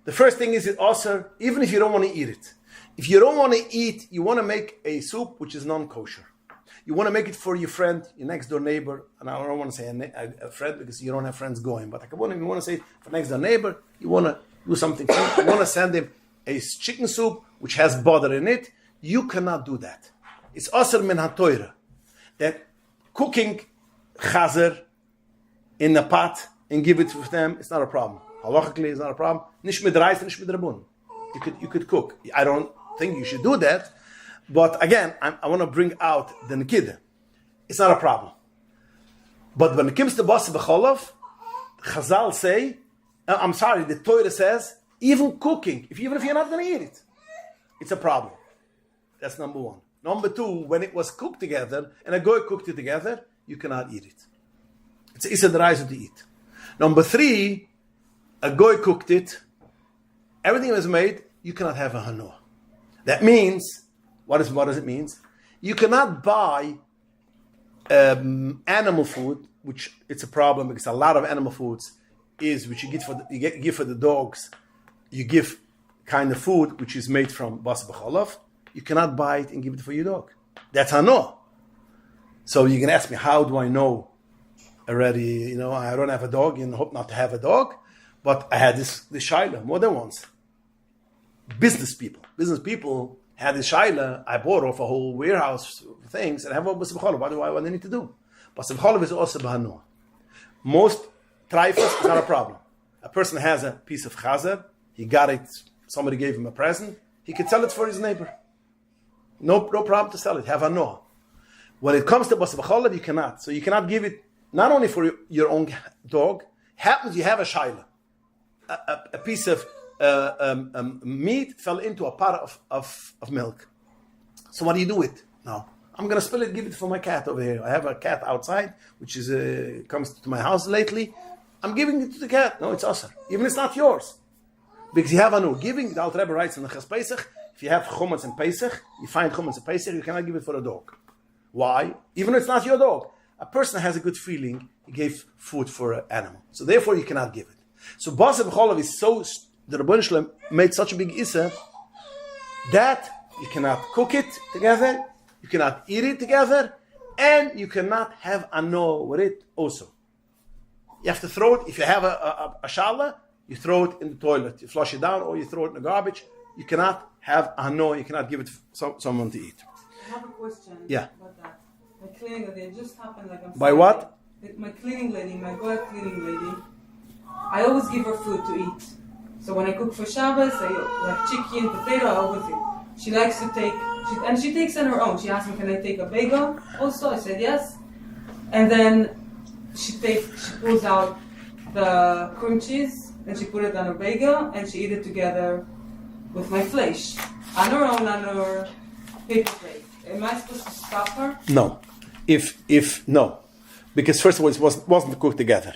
the first thing is it also, even if you don't want to eat it. If you don't want to eat, you want to make a soup which is non-kosher. You want to make it for your friend, your next door neighbor, and I don't want to say a friend because you don't have friends going, but you want to say for next door neighbor, you want to do something. You want to send him a chicken soup which has butter in it. You cannot do that. It's asr min ha-Torah that cooking chazer in a pot and give it to them, it's not a problem. Halachically, it's not a problem. Nish mit reis, nish mit rabun. You could cook. I don't think you should do that. But again, I want to bring out the nekida. It's not a problem. But when it comes to basar b'chalav, Chazal say, the Torah says, even cooking, even if you're not going to eat it, it's a problem. That's number one. Number two, when it was cooked together, and a goy cooked it together, you cannot eat it. It's Sederaysa to eat. Number three, a goy cooked it, everything was made, you cannot have a hanua. That means, what does it mean? You cannot buy animal food, which it's a problem because a lot of animal foods is which you give for the dogs. You give kind of food which is made from basar b'chalav. You cannot buy it and give it for your dog. That's hanua. So you're gonna ask me, how do I know already? I don't have a dog and hope not to have a dog, but I had this shaila more than once. Business people had this shaila. I bought off a whole warehouse of things and I have a basar b'chalav. What do I need to do? Basar b'chalav is also b'hanua. Most trifles is not a problem. A person has a piece of chazer, he got it, somebody gave him a present, he could sell it for his neighbor. No problem to sell it, have hanua. When it comes to basar b'chalav, you cannot. So you cannot give it not only for your own dog, happens you have a shaila. A piece of meat fell into a pot of milk. So what do you do with it now? I'm going to spill it, give it for my cat over here. I have a cat outside, which is comes to my house lately. I'm giving it to the cat. No, it's asr. Even it's not yours. Because you have anu. Giving, the Alter Rebbe writes in the Ches Pesach, if you have chumetz and Pesach, you find chumetz and Pesach, you cannot give it for a dog. Why? Even if it's not your dog. A person has a good feeling, he gave food for an animal. So therefore you cannot give it. So basar b'chalav is so, the Rebbeinu Shalom made such a big issa, that you cannot cook it together, you cannot eat it together, and you cannot have anu with it also. You have to throw it, if you have a shala, you throw it in the toilet, you flush it down, or you throw it in the garbage. You cannot have anu, you cannot give it to someone to eat. I have a question about that. My cleaning lady, it just happened like I'm By what? My cleaning lady, my goy cleaning lady, I always give her food to eat. So when I cook for Shabbos, I like chicken, potato, I always eat. She likes to take, and she takes on her own. She asked me, can I take a bagel also? I said yes. And then she pulls out the cream cheese and she put it on a bagel and she eat it together with my flesh. On her own, on her paper plate. Am I supposed to stop her? No. If no. Because first of all, it wasn't cooked together.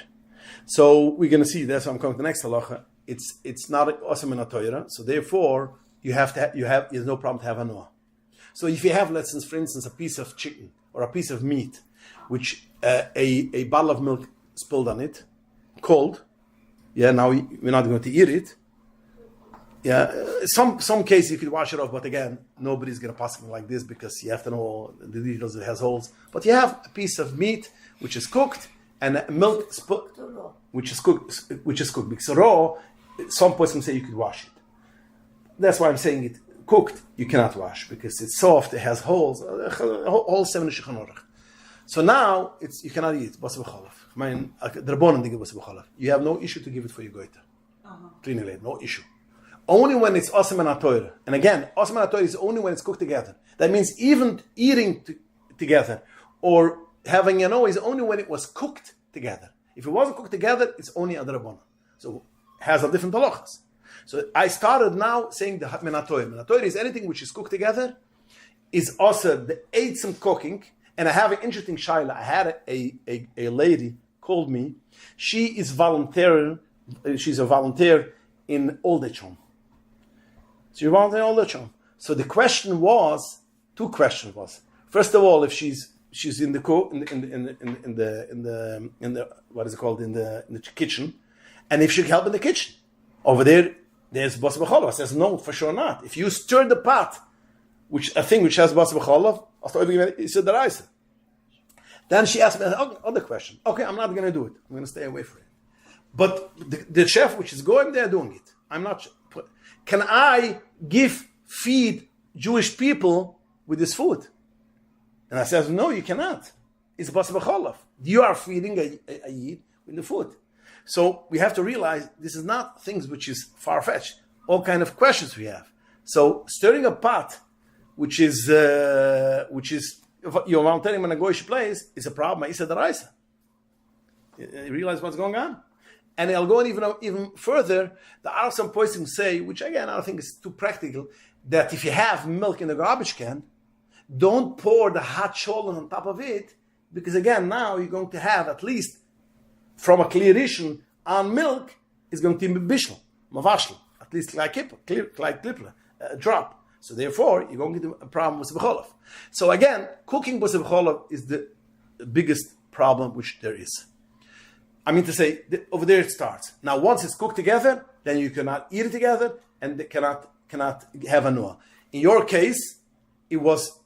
So we're going to see, that's why I'm coming to the next halacha. It's not awesome in a Torah, so therefore there's no problem to have hanua. So if you have, for instance, a piece of chicken or a piece of meat, which a bottle of milk spilled on it, cold, now we're not going to eat it. Some cases you could wash it off, but again, nobody's going to pass it like this because you have to know the details. It has holes. But you have a piece of meat which is cooked and milk which is cooked. Because raw, some person say you could wash it. That's why I'm saying it cooked. You cannot wash because it's soft. It has holes. All 7 shechanorach. So now you cannot eat it. Basar b'chalav. I mean, the Rabbanan think basar b'chalav. You have no issue to give it for your goiter. No issue. Only when it's awesome and Torah. And again, awesome and Torah is only when it's cooked together. That means even eating together or having is only when it was cooked together. If it wasn't cooked together, it's only ad Rabbanan. So it has a different halachas. So I started now saying the menatoir. Menatoir is anything which is cooked together, is also the eitzim cooking. And I have an interesting shaila. I had a lady called me. She's a volunteer in old age home. So So the question was, 2 questions was. First of all, if she's in the what is it called in the kitchen, and if she can help in the kitchen, over there's basar b'chalav. I says no, for sure not. If you stir the pot, which has basar b'chalav, it's a deraisa. Then she asked me another question. Okay, I'm not going to do it. I'm going to stay away from it. But the chef, which is going there, doing it. I'm not. Can I feed Jewish people with this food? And I said, no, you cannot. It's basar b'chalav. You are feeding a yid with the food. So we have to realize this is not things which is far-fetched. all kind of questions we have. So stirring a pot, which is your mountain in a goyish place, is a problem. Isa deraisa. You realize what's going on? And I'll go even further. There are some points who say, which again I don't think is too practical, that if you have milk in the garbage can, don't pour the hot sholem on top of it, because again now you're going to have, at least from a clear issue on milk, is going to be bishel, mavashel, at least like klipper, a drop. So therefore you're going to get a problem with b'cholav. So again, cooking with b'cholav is the biggest problem which there is. I mean to say, over there it starts. Now, once it's cooked together, then you cannot eat it together, and they cannot have a noah. In your case, it was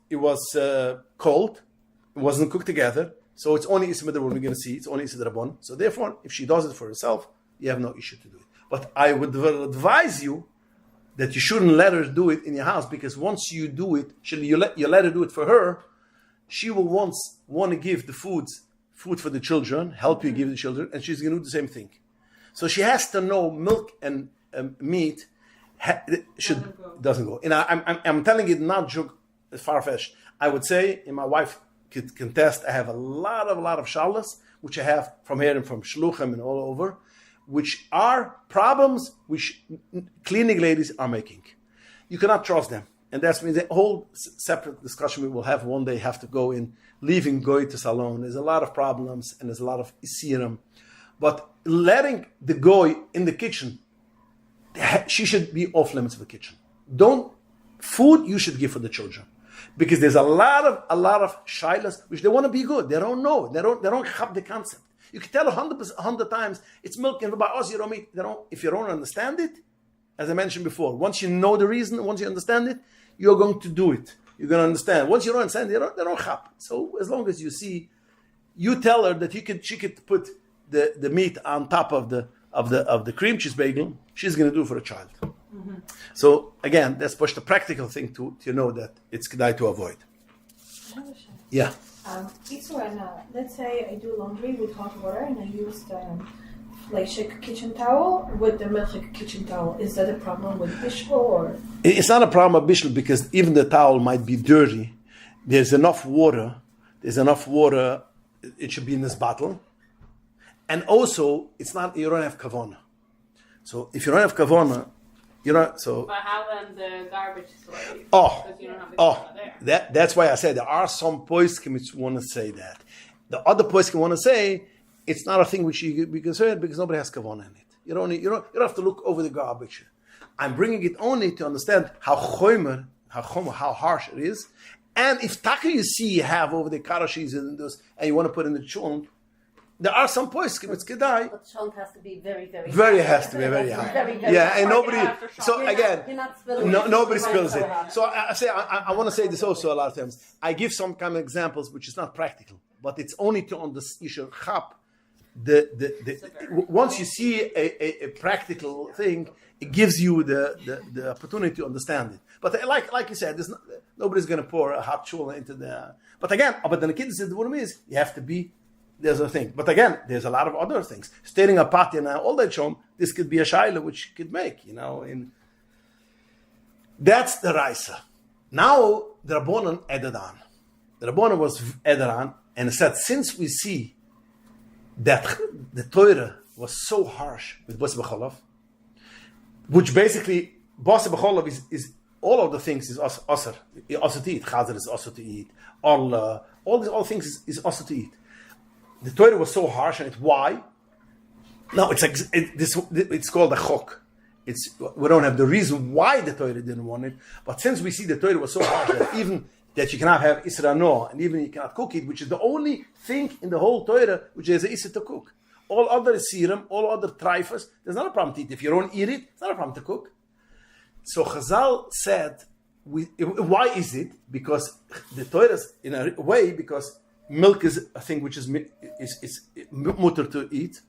cold, it wasn't cooked together, so it's only Issa Midbar we're going to see. It's only Issa Rabban. So therefore, if she does it for herself, you have no issue to do it. But I would advise you that you shouldn't let her do it in your house, because once you do it, you let her do it for her, she will want to give the food for the children, help you give the children, and she's going to do the same thing. So she has to know milk and meat doesn't go. And I'm telling you, not far-fetched. I would say, and my wife could contest, I have a lot of shalas, which I have from here and from shluchim and all over, which are problems which cleaning ladies are making. You cannot trust them. And that's means a whole separate discussion we will have one day, have to go in, leaving goy to salon. There's a lot of problems and there's a lot of isirim. But letting the goy in the kitchen, she should be off limits of the kitchen. Food you should give for the children. Because there's a lot of shilas which they want to be good. They don't know. They don't have the concept. You can tell 100 times it's milk and by us you don't eat. If you don't understand it, as I mentioned before, once you know the reason, once you understand it, you're going to do it. You're going to understand. Once you don't understand, they don't have. So as long as you see, you tell her that she could put the meat on top of the cream cheese bagel, she's going to do for a child. Mm-hmm. So again, that's push the practical thing to know that it's kedai to avoid. Yeah. Let's say I do laundry with hot water and I use the fleishik kitchen towel with the milchik kitchen towel. Is that a problem with bishul or? It's not a problem with bishul, because even the towel might be dirty. There's enough water. It should be in this bottle. And also, you don't have kavona. So if you don't have kavona, so. But how then the garbage storage? Because you don't have the kavona there. That's why I said there are some poskim which want to say that. The other poskim want to say it's not a thing which you be concerned because nobody has kavona in it. You don't have to look over the garbage. I'm bringing it only to understand how harsh it is, and if taka you see you have over the karashis and those, and you want to put in the chunk. There are some poskim it's kedai. But chunk has to be very high. Very high. Very yeah, and nobody. So again, you're not spilling nobody spills it. So I want to say this also a lot of times. I give some kind of examples which is not practical, but it's only to understand. You should chap once you see a practical thing, it gives you the opportunity to understand it. But like you said, nobody's going to pour a hot chula into the. But again, but then the kid said the one is you have to be. There's a thing. But again, there's a lot of other things. Stirring a pot in all that shom, this could be a shaila which you could make, that's the raisa. Now, the Rabbanan added on. The Rabbanan was added on, and it said, since we see that the Torah was so harsh with Bas B'chalav, which basically, Bas B'chalav is all of the things is asr. Asr to eat. Chazer is asr to eat. All things is asr to eat. The Torah was so harsh, and it's why? No, it's called a chok. We don't have the reason why the Torah didn't want it, but since we see the Torah was so harsh that even that you cannot have Isra no, and even you cannot cook it, which is the only thing in the whole Torah which is an Isra to cook. All other Sirim, all other treifas, there's not a problem to eat. If you don't eat it, it's not a problem to cook. So Chazal said, why is it? Because the Torah is in a way, because milk is a thing which is mutter to eat.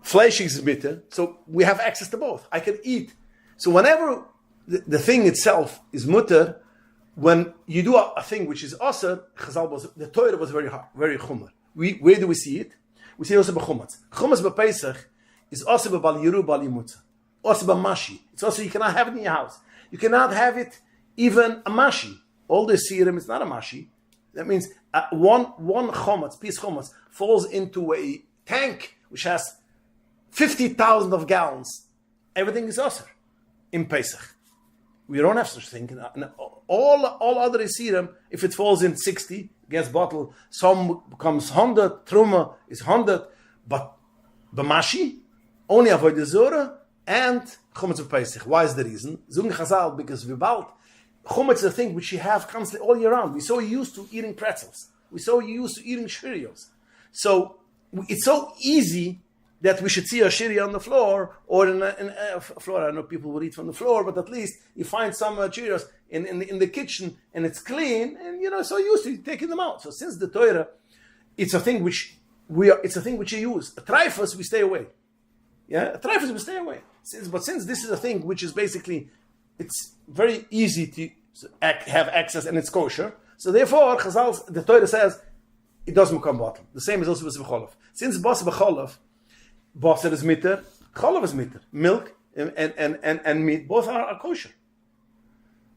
Flesh is bitter, so we have access to both. I can eat. So whenever the thing itself is mutter, when you do a thing which is asr, the Torah was very chumar. Where do we see it? We see it also b'chumatz. Chumatz b'Pesach is asr b'bal yiru b'al yimutza. also b'mashi. It's also, you cannot have it in your house. You cannot have it even a mashi. All the serum is not a mashi. That means one piece chometz falls into a tank which has 50,000 of gallons. Everything is osir in Pesach. We don't have such thing. All other serum, if it falls in 60, gets bottled, some becomes 100, truma is 100, but b'mashi, only avoid the zora and chometz of Pesach. Why is the reason? Zung Chazal, because v'balt, chometz is a thing which you have constantly all year round. We're so used to eating pretzels. We're so used to eating shirios. So it's so easy that we should see a shiri on the floor, or in a floor. I know people would eat from the floor, but at least you find some Cheerios in the kitchen, and it's clean, and so used to taking them out. So since the Torah, it's a thing which it's a thing which you use. A trifus, we stay away. Yeah, a trifus, we stay away. But since this is a thing which is basically, it's very easy to have access, and it's kosher. So therefore, the Torah says it doesn't become bottom. The same is also with b'cholav. Since bas b'cholav, basar is mitter, cholav is mitter. Milk and meat both are kosher.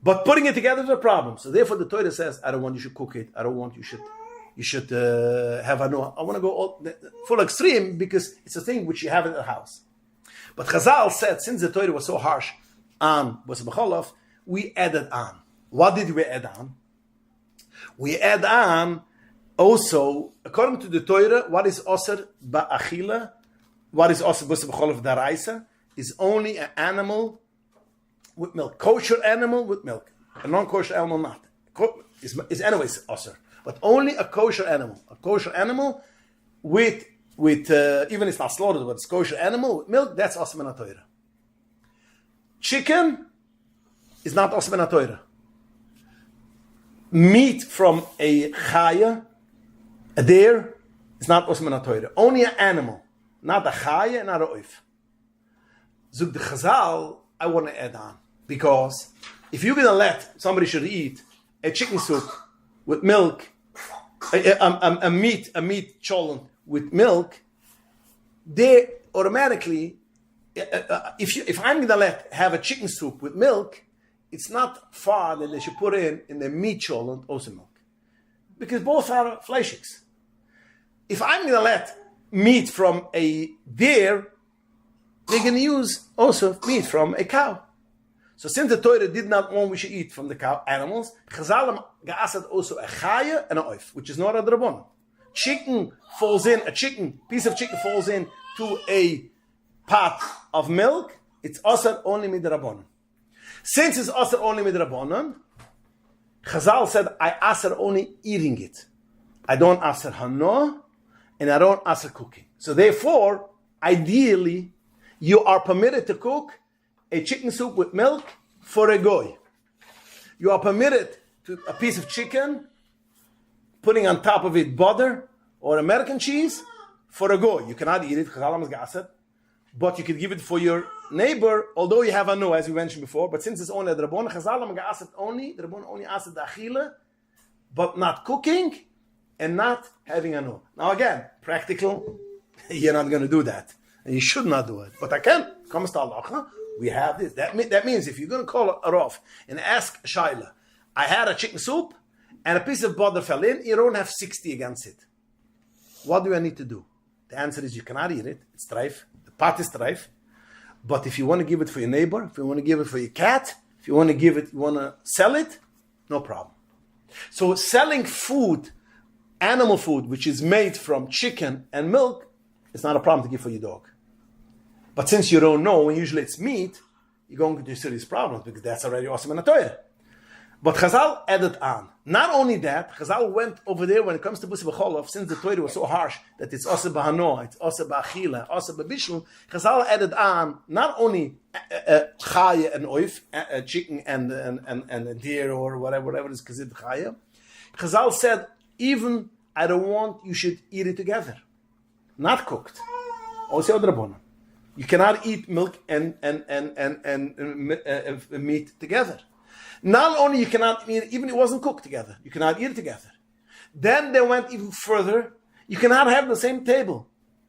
But putting it together is a problem. So therefore, the Torah says, I don't want you should cook it. I don't want you should have a no. I want to go full extreme because it's a thing which you have in the house. But Chazal said, since the Torah was so harsh on basar b'cholav, we added on. What did we add on? We add on also, according to the Torah, what is osir ba'achila, what is osir basar b'cholav daraisa, is only an animal with milk. Kosher animal with milk. A non-kosher animal not. Is anyways osir. But only a kosher animal. A kosher animal with even it's not slaughtered, but it's kosher animal with milk, that's osir min ha-Torah. Chicken is not osir min ha-Torah. Meat from a chaya, a deer, is not osir min ha-Torah. Only an animal, not a chaya, not a oif. Zug the Chazal, I want to add on, because if you're going to let somebody should eat a chicken soup with milk, a meat cholent with milk, they automatically, if I'm going to have a chicken soup with milk, it's not far that they should put in the meat cholent also milk, because both are fleishiks. If I'm going to let meat from a deer, they're going to use also meat from a cow. So since the Torah did not want we should eat from the cow animals, Chazalim ga'asad also a chaya and a oif, which is not a drabon. Piece of chicken falls in to a pot of milk, it's asad only midrabanan. Since it's asad only midrabanan, Chazal said, I asad only eating it. I don't asad hano, and I don't asad cooking. So therefore, ideally, you are permitted to cook a chicken soup with milk for a goy. You are permitted to a piece of chicken, putting on top of it butter or American cheese for a goy. You cannot eat it, but you could give it for your neighbor, although you have a no, as we mentioned before. But since it's only a drabon, chazalam ga'asat only, the drabon only asat achila, but not cooking and not having a no. Now again, practical, you're not going to do that. And you should not do it. But I can. Comes to halacha, we have this. That means if you're going to call a rof and ask Shaila, I had a chicken soup and a piece of butter fell in, you don't have 60 against it. What do I need to do? The answer is you cannot eat it. It's treif. The pot is treif. But if you want to give it for your neighbor, if you want to give it for your cat, if you want to give it, you want to sell it, no problem. So selling food, animal food, which is made from chicken and milk, it's not a problem to give for your dog. But since you don't know, and usually it's meat, you're going into serious problems because that's already awesome in a Torah. But Chazal added on. Not only that, Chazal went over there when it comes to basar b'cholav, since the Torah was so harsh that it's also b'hano, it's also b'achila, also b'bishul, Chazal added on not only chaya and oif, chicken and a deer or whatever is considered chaya. Chazal said, even I don't want you should eat it together. Not cooked. Also drabonan. You cannot eat milk and meat together. Not only you cannot eat, even it wasn't cooked together, you cannot eat it together. Then they went even further. You cannot have the same table.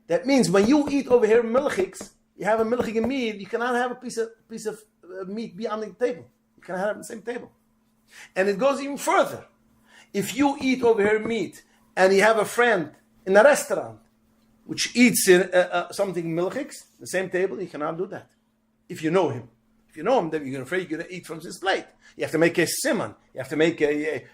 That means when you eat over here milchiks, you have a milchige meat, you cannot have a piece of meat be on the table. You cannot have it on the same table. And it goes even further. If you eat over here meat, and you have a friend in a restaurant which eats something milchigs, the same table, you cannot do that. If you know him. If you know him, then you're afraid you're going to eat from his plate. You have to make a simon. You have to make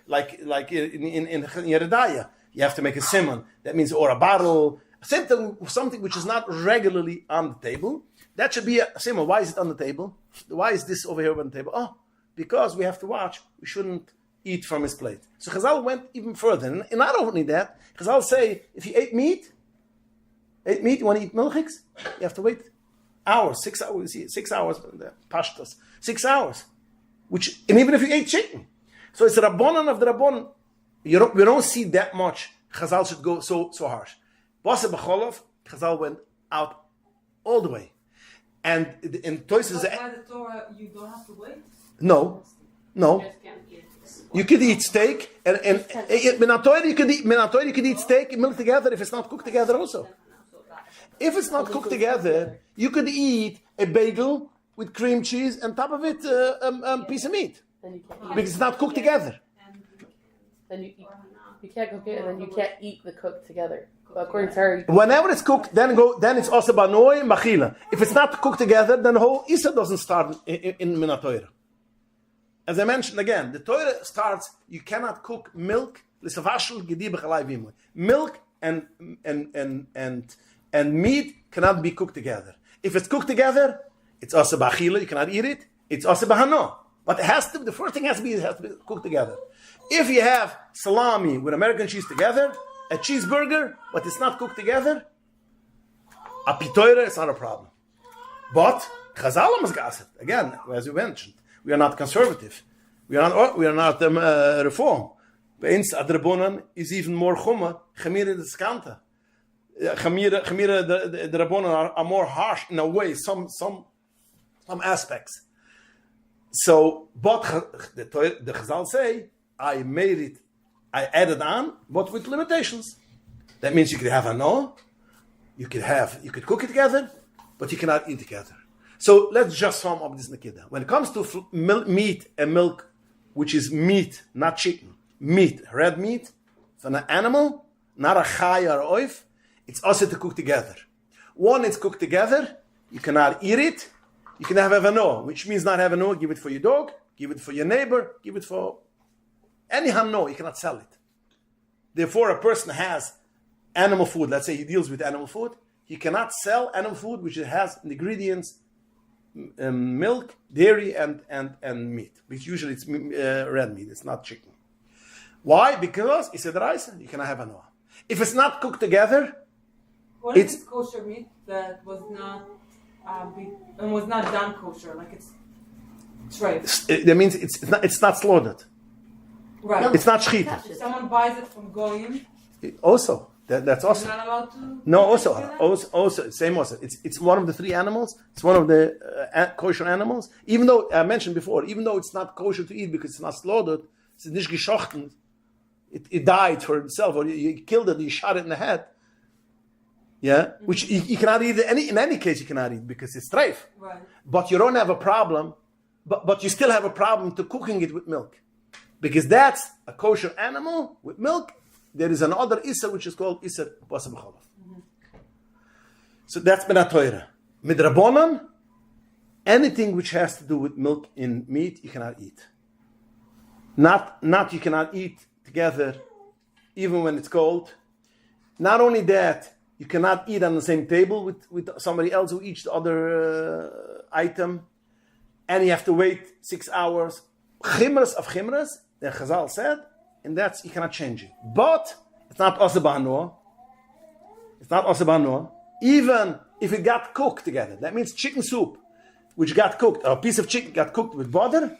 like in Yeredaya. You have to make a simon. That means or a bottle, something which is not regularly on the table. That should be a simon. Why is it on the table? Why is this over here on the table? Oh, because we have to watch. We shouldn't eat from his plate. So Chazal went even further. And not only that, Chazal say, if you ate meat, you want to eat milchigs, you have to wait hours, 6 hours, you see, 6 hours, the pashtas, 6 hours. And even if you ate chicken. So it's the Rabbanon of the Rabbanon. We don't see that much. Chazal should go so harsh. Basa b'cholov, Chazal went out all the way. And in Toys But by the Torah, you don't have to wait? No. You could eat steak, and Minatoid you could eat steak and milk together if it's not cooked together also. If it's not cooked together, you could eat a bagel with cream cheese and top of it a piece of meat. Because it's not cooked together. Then you can't cook it, and then you can't eat the cook together. But according to her, whenever it's cooked, then it's also banoi and machila. If it's not cooked together, then the whole Isa doesn't start in Minatoira. As I mentioned again, the Torah starts, you cannot cook milk, milk and meat cannot be cooked together. If it's cooked together, it's also b'achila, you cannot eat it, it's also b'hano. But the first thing has to be cooked together. If you have salami with American cheese together, a cheeseburger, but it's not cooked together, a pitoira is not a problem. But Chazal is gaset. Again, as we mentioned, we are not conservative. We are not reform. Beins adrabonan is even more chumma. Chamira the skanta. Chamira the rabbonan are more harsh in a way. Some aspects. So, but the Chazal say, I made it. I added on, but with limitations. That means you could have a no. You could cook it together, but you cannot eat together. So let's just sum up this Nikida. When it comes to meat and milk, which is meat, not chicken, meat, red meat, from an animal, not a chai or oif, it's also to cook together. One, it's cooked together, you cannot eat it, you can have avano, which means not have avano, give it for your dog, give it for your neighbor, give it for any hano, you cannot sell it. Therefore, a person has animal food, let's say he deals with animal food, he cannot sell animal food which has ingredients, milk, dairy, and meat. Which usually it's red meat. It's not chicken. Why? Because it's a rice. You cannot have a noah. If it's not cooked together, what if it's kosher meat that was not done kosher? Like it's right. That means it's not slaughtered. Right. No, it's not shchita. If someone buys it from Goyim, also. That's awesome. You're not allowed to? No, also, same also. It's one of the three animals. It's one of the kosher animals. Even though, I mentioned before, even though it's not kosher to eat because it's not slaughtered, it's nicht geschochten, it died for itself, or you killed it, you shot it in the head. Yeah? Which you cannot eat, in any case you cannot eat because it's treif. Right. But you don't have a problem, but you still have a problem to cooking it with milk. Because that's a kosher animal with milk. There is another Issa which is called Issa Basa B'cholov. So that's Minat Torah. Midrabonon, anything which has to do with milk in meat, you cannot eat. Not you cannot eat together, even when it's cold. Not only that, you cannot eat on the same table with somebody else who eats the other item, and you have to wait 6 hours. Chimras of chimras, the Chazal said, and that's, you cannot change it. But it's not osebanoa. It's not osebanoa. Even if it got cooked together, that means chicken soup, which got cooked, a piece of chicken got cooked with butter,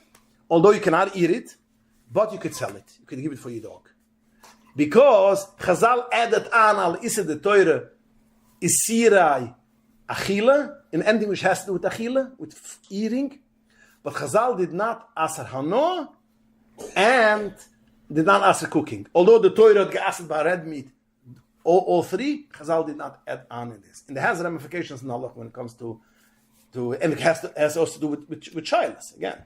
although you cannot eat it, but you could sell it. You could give it for your dog. Because Chazal added on al Issa de Teure Isirai Achila, in anything which has to do with Achila, with eating. But Chazal did not aser hano and did not ask cooking. Although the Torah had asked by red meat, all three, Chazal did not add on in this. And it has ramifications in Allah when it comes to and it has also to do with childless again.